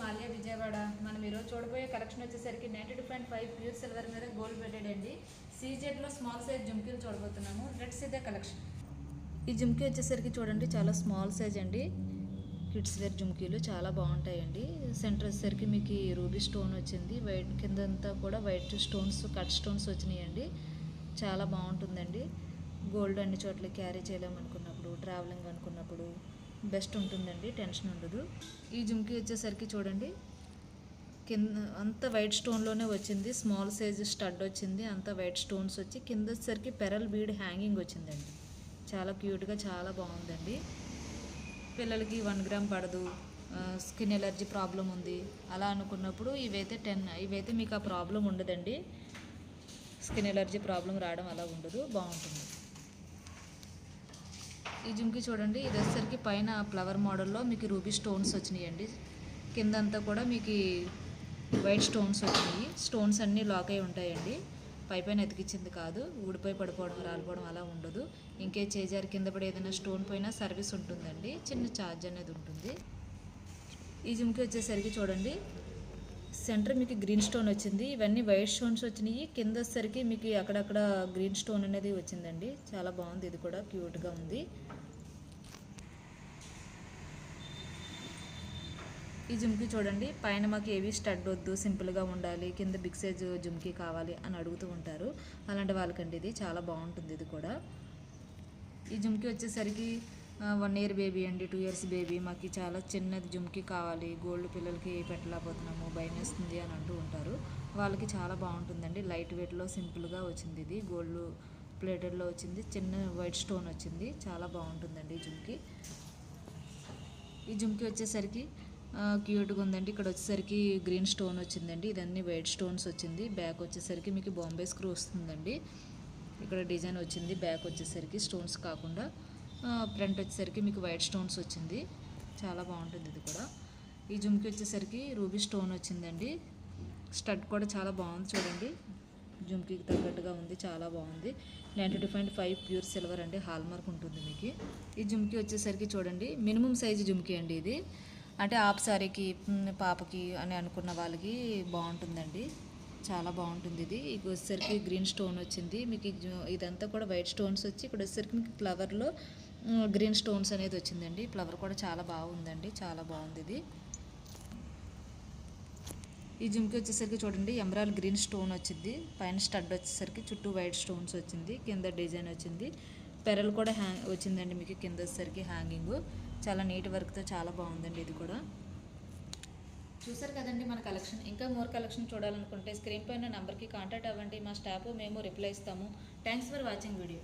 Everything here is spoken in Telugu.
ఆలియా విజయవాడ. మనం ఈరోజు చూడబోయే కలెక్షన్ వచ్చేసరికి 92.5 ప్యూర్ సిల్వర్ మీద గోల్డ్ ప్లేటెడ్ అండి. సీజెడ్లో స్మాల్ సైజ్ జుమ్కీలు చూడబోతున్నాము. Let's see the collection. ఈ జుమ్కీ వచ్చేసరికి చూడండి చాలా స్మాల్ సైజ్ అండి. కిడ్స్ వేర్ జుమ్కీలు చాలా బాగుంటాయండి. సెంటర్ వచ్చేసరికి మీకు రూబీ స్టోన్ వచ్చింది. వైట్ కిందంతా కూడా వైట్ స్టోన్స్ కట్ స్టోన్స్ వచ్చినాయండి. చాలా బాగుంటుందండి. గోల్డ్ అన్ని చోట్ల క్యారీ చేయలేమనుకున్నప్పుడు, ట్రావెలింగ్ అనుకున్నప్పుడు బెస్ట్ ఉంటుందండి. టెన్షన్ ఉండదు. ఈ జుమ్కీ వచ్చేసరికి చూడండి కింద అంతా వైట్ స్టోన్లోనే వచ్చింది. స్మాల్ సైజ్ స్టడ్ వచ్చింది. అంతా వైట్ స్టోన్స్ వచ్చి కింద వచ్చేసరికి పెరల్ బీడ్ హ్యాంగింగ్ వచ్చిందండి. చాలా క్యూట్గా చాలా బాగుందండి. పిల్లలకి 1 గ్రామ్ పడదు, స్కిన్ ఎలర్జీ ప్రాబ్లం ఉంది అలా అనుకున్నప్పుడు ఇవైతే మీకు ఆ ప్రాబ్లం ఉండదండి. స్కిన్ ఎలర్జీ ప్రాబ్లం రావడం అలా ఉండదు, బాగుంటుంది. ఈ జుమ్కీ చూడండి, ఇది వచ్చేసరికి పైన ఫ్లవర్ మోడల్లో మీకు రూబీ స్టోన్స్ వచ్చినాయండి. కిందంతా కూడా మీకు వైట్ స్టోన్స్ వచ్చినాయి. స్టోన్స్ అన్నీ లాక్ అయి ఉంటాయండి. పైన ఎతికిచ్చింది కాదు. ఊడిపోయి పడిపోవడం రాలిపోవడం అలా ఉండదు. ఇంకే చేజారి కింద పడి ఏదైనా స్టోన్ పోయినా సర్వీస్ ఉంటుందండి. చిన్న ఛార్జ్ అనేది ఉంటుంది. ఈ జుమ్కీ వచ్చేసరికి చూడండి సెంటర్ మీకు గ్రీన్ స్టోన్ వచ్చింది. ఇవన్నీ వైట్ స్టోన్స్ వచ్చినాయి. కింద వచ్చేసరికి మీకు అక్కడక్కడ గ్రీన్ స్టోన్ అనేది వచ్చిందండి. చాలా బాగుంది. ఇది కూడా క్యూట్గా ఉంది. ఈ జుమ్కీ చూడండి పైన మాకు ఏవి స్టడ్ వద్దు, సింపుల్గా ఉండాలి, కింద బిగ్ సైజ్ జుమ్కీ కావాలి అని అడుగుతూ ఉంటారు. అలాంటి వాళ్ళకండి ఇది చాలా బాగుంటుంది. ఇది కూడా ఈ జుమ్కీ వచ్చేసరికి 1 ఇయర్ బేబీ అండి, 2 ఇయర్స్ బేబీ, మాకు చాలా చిన్నది జుమ్కీ కావాలి, గోల్డ్ పిల్లలకి పెట్టలేకపోతున్నాము, భయం వేస్తుంది అని అంటూ ఉంటారు. వాళ్ళకి చాలా బాగుంటుందండి. లైట్ వెయిట్లో సింపుల్గా వచ్చింది. ఇది గోల్డ్ ప్లేటెడ్లో వచ్చింది. చిన్న వైట్ స్టోన్ వచ్చింది. చాలా బాగుంటుందండి ఈ జుమ్కీ. ఈ జుమ్కీ వచ్చేసరికి క్యూట్గా ఉందండి. ఇక్కడ వచ్చేసరికి గ్రీన్ స్టోన్ వచ్చిందండి. ఇదన్నీ వైట్ స్టోన్స్ వచ్చింది. బ్యాక్ వచ్చేసరికి మీకు బాంబే స్క్రూ వస్తుందండి. ఇక్కడ డిజైన్ వచ్చింది. బ్యాక్ వచ్చేసరికి స్టోన్స్ కాకుండా ఫ్రంట్ వచ్చేసరికి మీకు వైట్ స్టోన్స్ వచ్చింది. చాలా బాగుంటుంది ఇది కూడా. ఈ జుమ్కీ వచ్చేసరికి రూబీ స్టోన్ వచ్చిందండి. స్టడ్ కూడా చాలా బాగుంది చూడండి. జుమ్కీకి తగ్గట్టుగా ఉంది. చాలా బాగుంది. 92.5 ప్యూర్ సిల్వర్ అండి. హాల్ మార్క్ ఉంటుంది మీకు. ఈ జుమ్కీ వచ్చేసరికి చూడండి మినిమం సైజు జుమ్కీ అండి. ఇది అంటే హాఫ్ సారీకి పాపకి అని అనుకున్న వాళ్ళకి బాగుంటుందండి. చాలా బాగుంటుంది. ఇది వచ్చేసరికి గ్రీన్ స్టోన్ వచ్చింది మీకు. ఇదంతా కూడా వైట్ స్టోన్స్ వచ్చి ఇక్కడ వచ్చేసరికి మీకు ఫ్లవర్లో గ్రీన్ స్టోన్స్ అనేది వచ్చిందండి. ఫ్లవర్ కూడా చాలా బాగుందండి. చాలా బాగుంది ఇది. ఈ జుమ్కీ వచ్చేసరికి చూడండి ఎమరాల్డ్ గ్రీన్ స్టోన్ వచ్చింది. పైన స్టడ్ వచ్చేసరికి చుట్టూ వైట్ స్టోన్స్ వచ్చింది. కింద డిజైన్ వచ్చింది. పెరల్ కూడా వచ్చిందండి మీకు. కింద వచ్చేసరికి హ్యాంగింగ్ చాలా నీట్ వర్క్తో చాలా బాగుందండి. ఇది కూడా చూసారు కదండి మన కలెక్షన్. ఇంకా మోర్ కలెక్షన్ చూడాలనుకుంటే స్క్రీన్ పైన నెంబర్కి కాంటాక్ట్ అవ్వండి. మా స్టాఫ్ మేము రిప్లై ఇస్తాము. Thanks for watching video.